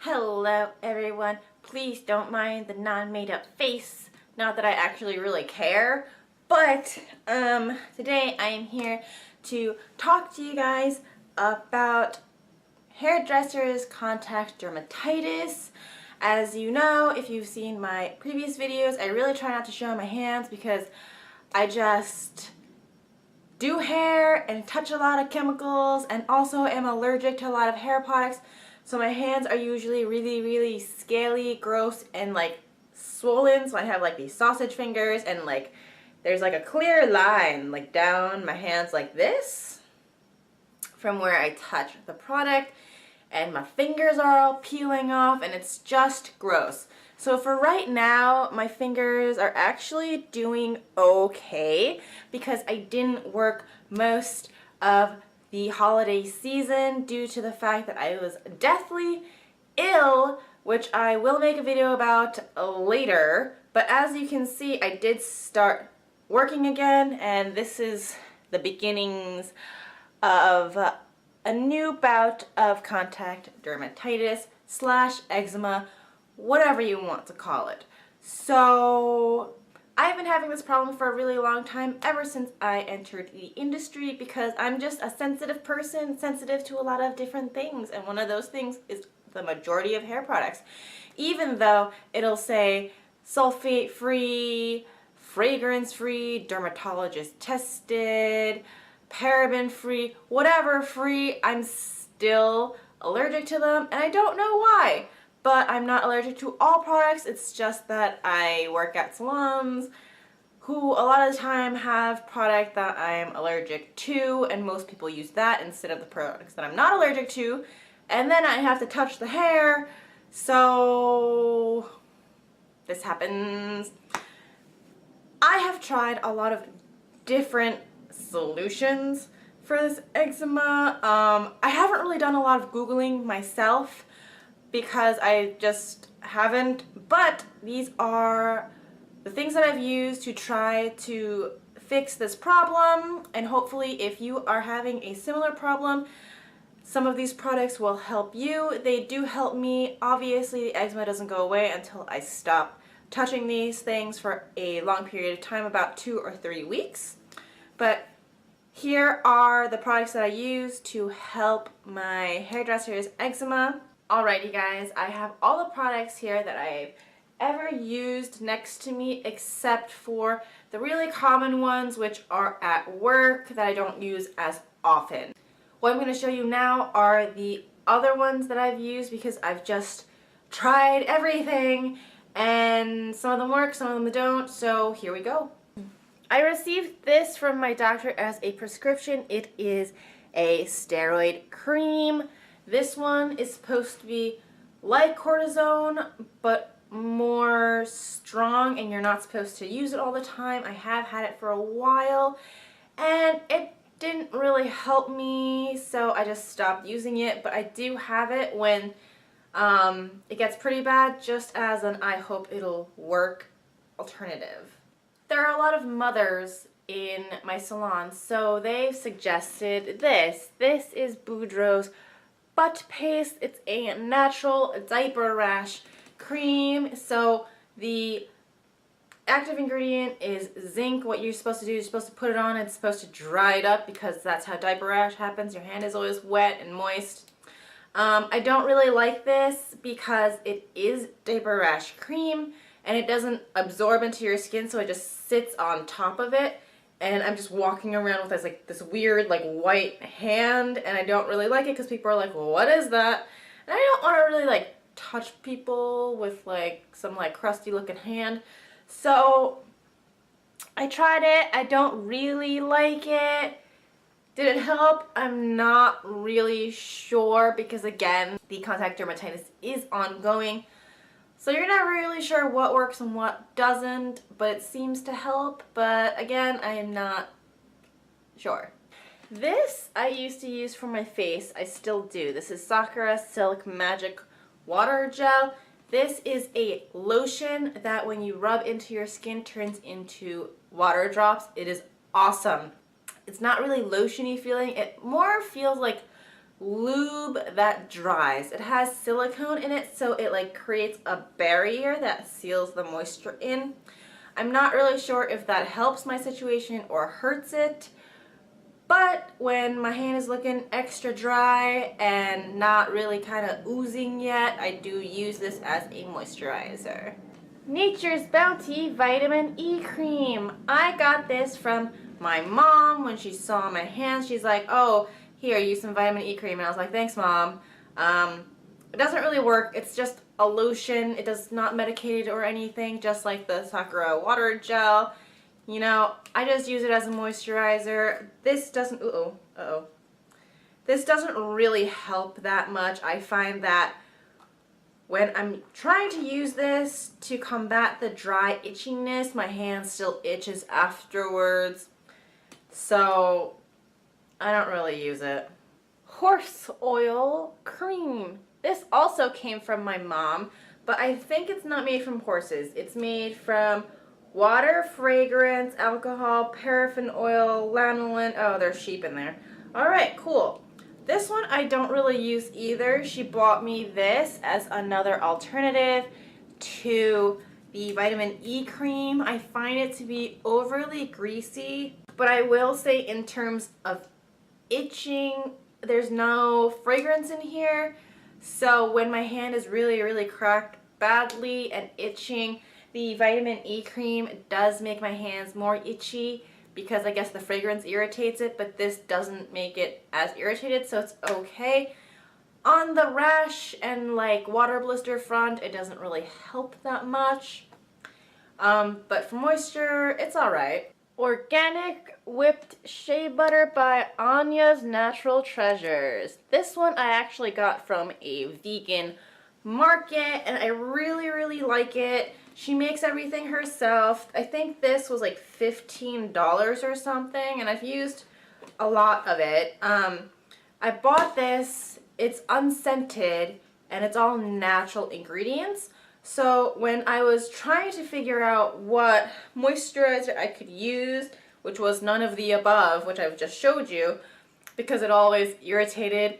Hello everyone, please don't mind the non-made-up face, not that I actually really care, but today I am here to talk to you guys about hairdressers contact dermatitis. As you know, if you've seen my previous videos, I really try not to show my hands because I just do hair and touch a lot of chemicals and also am allergic to a lot of hair products. So my hands are usually really scaly, gross, and like swollen. So I have like these sausage fingers and like there's like a clear line like down my hands like this from where I touch the product, and my fingers are all peeling off and it's just gross. So for right now, my fingers are actually doing okay because I didn't work most of the holiday season due to the fact that I was deathly ill, which I will make a video about later. But as you can see, I did start working again, and this is the beginnings of a new bout of contact dermatitis / eczema, whatever you want to call it. So I've been having this problem for a really long time, ever since I entered the industry, because I'm just a sensitive person, sensitive to a lot of different things, and one of those things is the majority of hair products. Even though it'll say sulfate-free, fragrance-free, dermatologist tested, paraben-free, whatever free, I'm still allergic to them, and I don't know why. But I'm not allergic to all products. It's just that I work at salons who a lot of the time have product that I'm allergic to, and most people use that instead of the products that I'm not allergic to, and then I have to touch the hair, so this happens. I have tried a lot of different solutions for this eczema. I haven't really done a lot of Googling myself because I just haven't, but these are the things that I've used to try to fix this problem, and hopefully if you are having a similar problem, some of these products will help you. They do help me. Obviously the eczema doesn't go away until I stop touching these things for a long period of time, about 2 or 3 weeks. But here are the products that I use to help my hairdresser's eczema. Alrighty guys, I have all the products here that I've ever used next to me, except for the really common ones which are at work that I don't use as often. What I'm going to show you now are the other ones that I've used because I've just tried everything, and some of them work, some of them don't, so here we go. I received this from my doctor as a prescription. It is a steroid cream. This one is supposed to be like cortisone, but more strong, and you're not supposed to use it all the time. I have had it for a while, and it didn't really help me, so I just stopped using it, but I do have it when it gets pretty bad, just as an I hope it'll work alternative. There are a lot of mothers in my salon, so they've suggested this. This is Boudreaux's butt paste. It's a natural diaper rash cream. So the active ingredient is zinc. What you're supposed to do is you're supposed to put it on, it's supposed to dry it up because that's how diaper rash happens. Your hand is always wet and moist. I don't really like this because it is diaper rash cream and it doesn't absorb into your skin, so it just sits on top of it. And I'm just walking around with this weird like white hand, and I don't really like it because people are like, well, what is that? And I don't want to really like touch people with like some like crusty looking hand. So I tried it. I don't really like it. Did it help? I'm not really sure because again, the contact dermatitis is ongoing. So you're not really sure what works and what doesn't, but it seems to help. But again, I am not sure. This I used to use for my face. I still do. This is Sakura Silk Magic Water Gel. This is a lotion that when you rub into your skin turns into water drops. It is awesome. It's not really lotiony feeling. It more feels like lube that dries. It has silicone in it, so it like creates a barrier that seals the moisture in. I'm not really sure if that helps my situation or hurts it, but when my hand is looking extra dry and not really kind of oozing yet, I do use this as a moisturizer. Nature's Bounty Vitamin E Cream. I got this from my mom when she saw my hands. She's like, oh, here, use some vitamin E cream. And I was like, thanks, Mom. It doesn't really work. It's just a lotion. It does not medicate or anything, just like the Sakura water gel. You know, I just use it as a moisturizer. This doesn't, This doesn't really help that much. I find that when I'm trying to use this to combat the dry itchiness, my hand still itches afterwards. So I don't really use it. Horse oil cream. This also came from my mom, but I think it's not made from horses. It's made from water, fragrance, alcohol, paraffin oil, lanolin. Oh, there's sheep in there. Alright, cool. This one I don't really use either. She bought me this as another alternative to the vitamin E cream. I find it to be overly greasy, but I will say in terms of itching, there's no fragrance in here. So when my hand is really cracked badly and itching, the vitamin E cream does make my hands more itchy because I guess the fragrance irritates it, but this doesn't make it as irritated, so it's okay. On the rash and like water blister front, it doesn't really help that much. But for moisture, it's alright. Organic whipped shea butter by Anya's Natural Treasures. This one I actually got from a vegan market and I really like it. She makes everything herself. I think this was like $15 or something, and I've used a lot of it. I bought this. It's unscented and it's all natural ingredients. So when I was trying to figure out what moisturizer I could use, which was none of the above, which I've just showed you, because it always irritated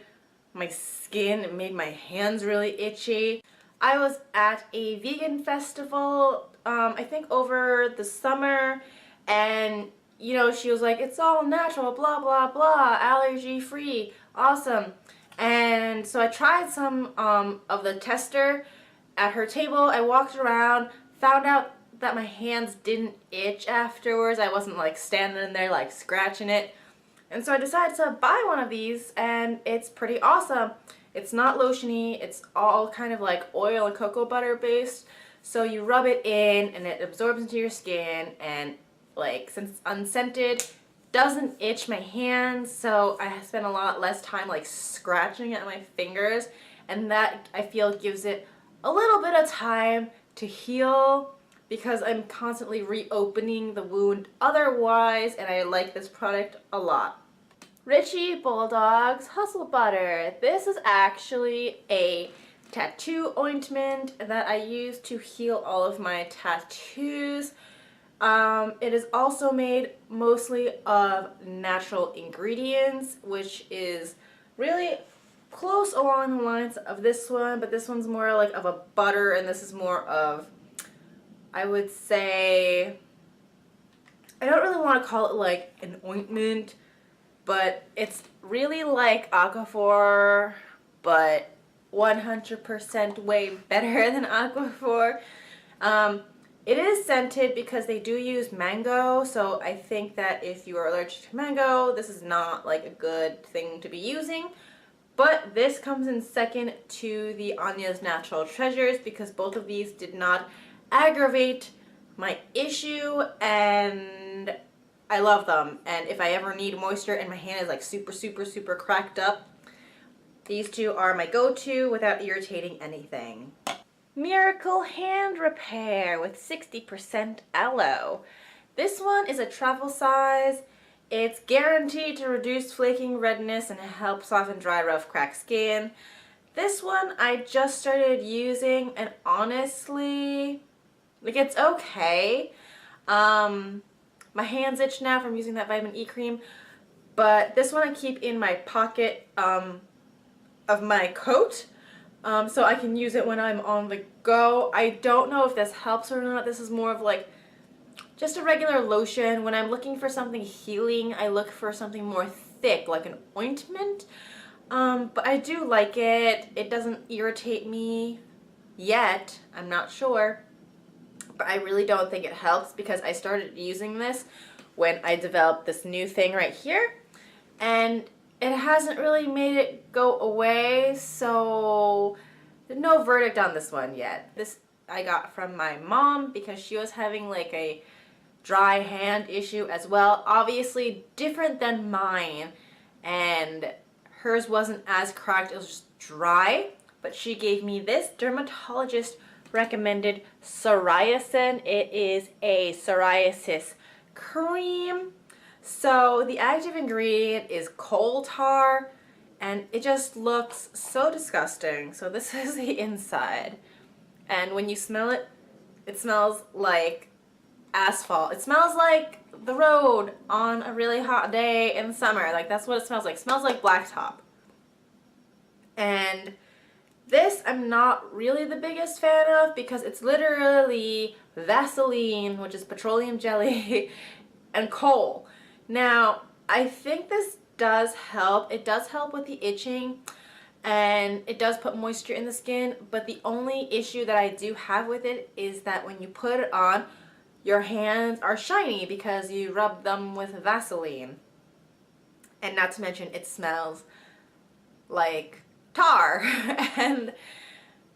my skin, it made my hands really itchy. I was at a vegan festival, I think over the summer, and you know, she was like, it's all natural, blah blah blah, allergy free, awesome. And so I tried some of the tester at her table. I walked around, found out that my hands didn't itch afterwards. I wasn't like standing there like scratching it. And so I decided to buy one of these, and it's pretty awesome. It's not lotiony, it's all kind of like oil and cocoa butter based. So you rub it in and it absorbs into your skin, and like since it's unscented, doesn't itch my hands, so I spend a lot less time like scratching at my fingers, and that I feel gives it a little bit of time to heal because I'm constantly reopening the wound otherwise, and I like this product a lot. Ritchie Bulldogs Hustle Butter. This is actually a tattoo ointment that I use to heal all of my tattoos. It is also made mostly of natural ingredients, which is really close along the lines of this one, but this one's more like of a butter, and this is more of, I would say, I don't really want to call it like an ointment, but it's really like Aquaphor, but 100% way better than Aquaphor. It is scented because they do use mango, so I think that if you are allergic to mango, this is not like a good thing to be using. But this comes in second to the Anya's Natural Treasures because both of these did not aggravate my issue, and I love them. And if I ever need moisture and my hand is like super cracked up, these two are my go-to without irritating anything. Miracle Hand Repair with 60% aloe. This one is a travel size. It's guaranteed to reduce flaking, redness, and help soften dry, rough, cracked skin. This one I just started using, and honestly, like, it's okay. My hands itch now from using that vitamin E cream, but this one I keep in my pocket of my coat. So I can use it when I'm on the go. I don't know if this helps or not. This is more of like just a regular lotion. When I'm looking for something healing, I look for something more thick, like an ointment. But I do like it. It doesn't irritate me yet. I'm not sure. But I really don't think it helps because I started using this when I developed this new thing right here. And it hasn't really made it go away, so there's no verdict on this one yet. This I got from my mom because she was having like a dry hand issue as well. Obviously different than mine, and hers wasn't as cracked, it was just dry. But she gave me this dermatologist recommended psoriasis. It is a psoriasis cream. So the active ingredient is coal tar, and it just looks so disgusting. So this is the inside, and when you smell it, it smells like asphalt. It smells like the road on a really hot day in summer. Like, that's what it smells like. It smells like blacktop. And this I'm not really the biggest fan of because it's literally Vaseline, which is petroleum jelly, and coal. Now, I think this does help. It does help with the itching, and it does put moisture in the skin, but the only issue that I do have with it is that when you put it on, your hands are shiny because you rub them with Vaseline. And not to mention, it smells like tar. And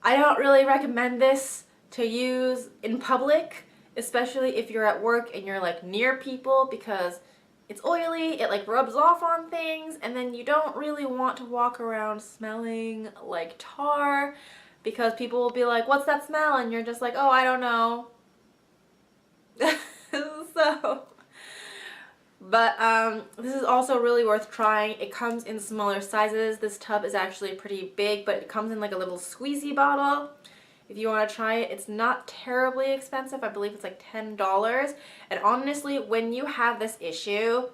I don't really recommend this to use in public, especially if you're at work and you're like near people, because it's oily, it like rubs off on things, and then you don't really want to walk around smelling like tar because people will be like, what's that smell? And you're just like, oh, I don't know. This is also really worth trying. It comes in smaller sizes. This tub is actually pretty big, but it comes in like a little squeezy bottle. If you want to try it, it's not terribly expensive. I believe it's like $10. And honestly, when you have this issue,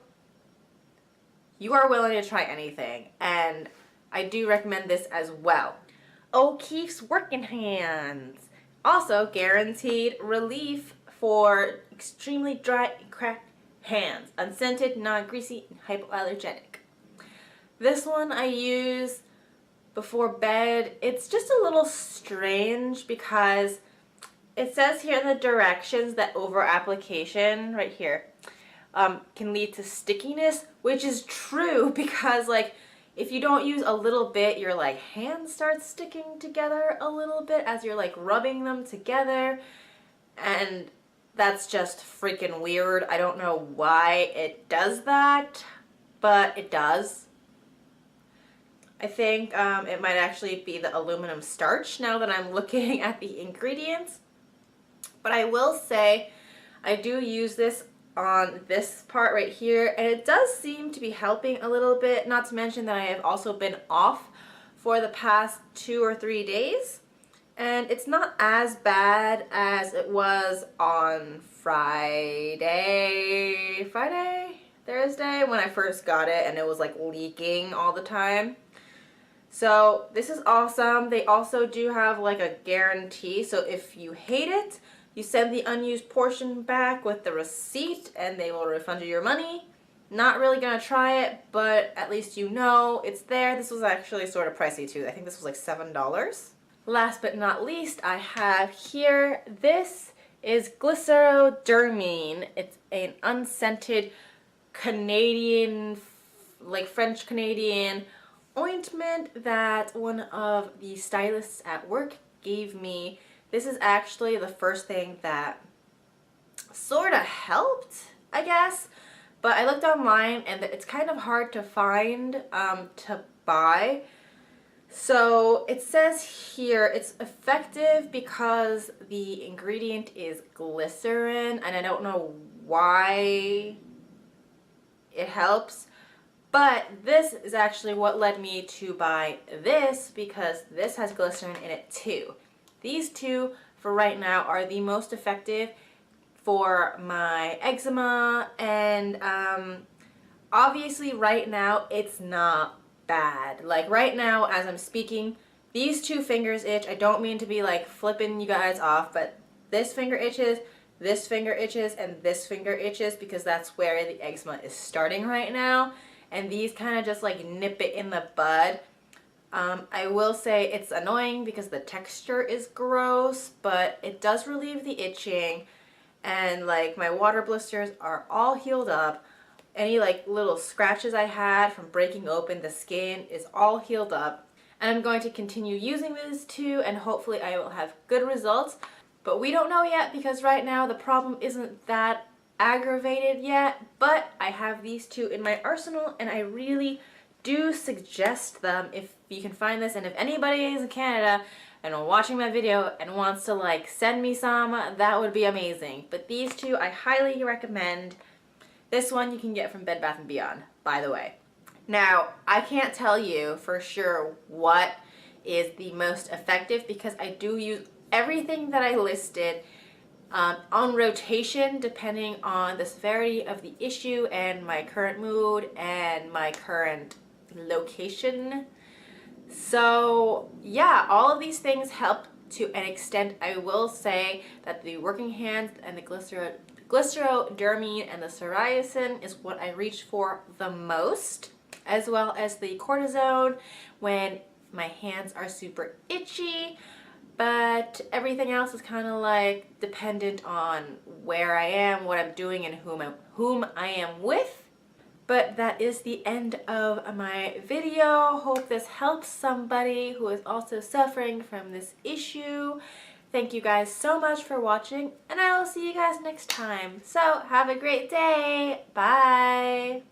you are willing to try anything. And I do recommend this as well. OKeeffes Working Hands. Also guaranteed relief for extremely dry and cracked hands. Unscented, non-greasy, and hypoallergenic. This one I use before bed. It's just a little strange because it says here in the directions that over application right here can lead to stickiness, which is true because like if you don't use a little bit, your like hands start sticking together a little bit as you're like rubbing them together, and that's just freaking weird. I don't know why it does that, but it does. I think it might actually be the aluminum starch now that I'm looking at the ingredients. But I will say I do use this on this part right here, and it does seem to be helping a little bit, not to mention that I have also been off for the past 2 or 3 days, and it's not as bad as it was on Thursday when I first got it, and it was like leaking all the time. So this is awesome. They also do have like a guarantee, so if you hate it, you send the unused portion back with the receipt and they will refund you your money. Not really gonna try it, but at least you know it's there. This was actually sort of pricey too. I think this was like $7. Last but not least, I have here, this is Glycerin. It's an unscented Canadian, like French Canadian ointment that one of the stylists at work gave me. This is actually the first thing that sort of helped, I guess, but I looked online and it's kind of hard to find to buy. So it says here it's effective because the ingredient is glycerin, and I don't know why it helps. But this is actually what led me to buy this, because this has glycerin in it too. These two, for right now, are the most effective for my eczema, and obviously right now it's not bad. Like right now as I'm speaking, these two fingers itch. I don't mean to be like flipping you guys off, but this finger itches, this finger itches, and this finger itches because that's where the eczema is starting right now. And these kind of just like nip it in the bud. I will say it's annoying because the texture is gross, but it does relieve the itching. And like my water blisters are all healed up. Any like little scratches I had from breaking open the skin is all healed up. And I'm going to continue using these two and hopefully I will have good results. But we don't know yet because right now the problem isn't that aggravated yet. But I have these two in my arsenal and I really do suggest them if you can find this. And if anybody is in Canada and watching my video and wants to like send me some, that would be amazing. But these two I highly recommend. This one you can get from Bed Bath & Beyond, by the way. Now, I can't tell you for sure what is the most effective because I do use everything that I listed on rotation depending on the severity of the issue and my current mood and my current location. So yeah, all of these things help to an extent. I will say that the working hands and the glycerodermine and the psoriasis is what I reach for the most, as well as the cortisone when my hands are super itchy. But everything else is kind of like dependent on where I am, what I'm doing, and whom I am with. But that is the end of my video. Hope this helps somebody who is also suffering from this issue. Thank you guys so much for watching, and I will see you guys next time. So have a great day. Bye.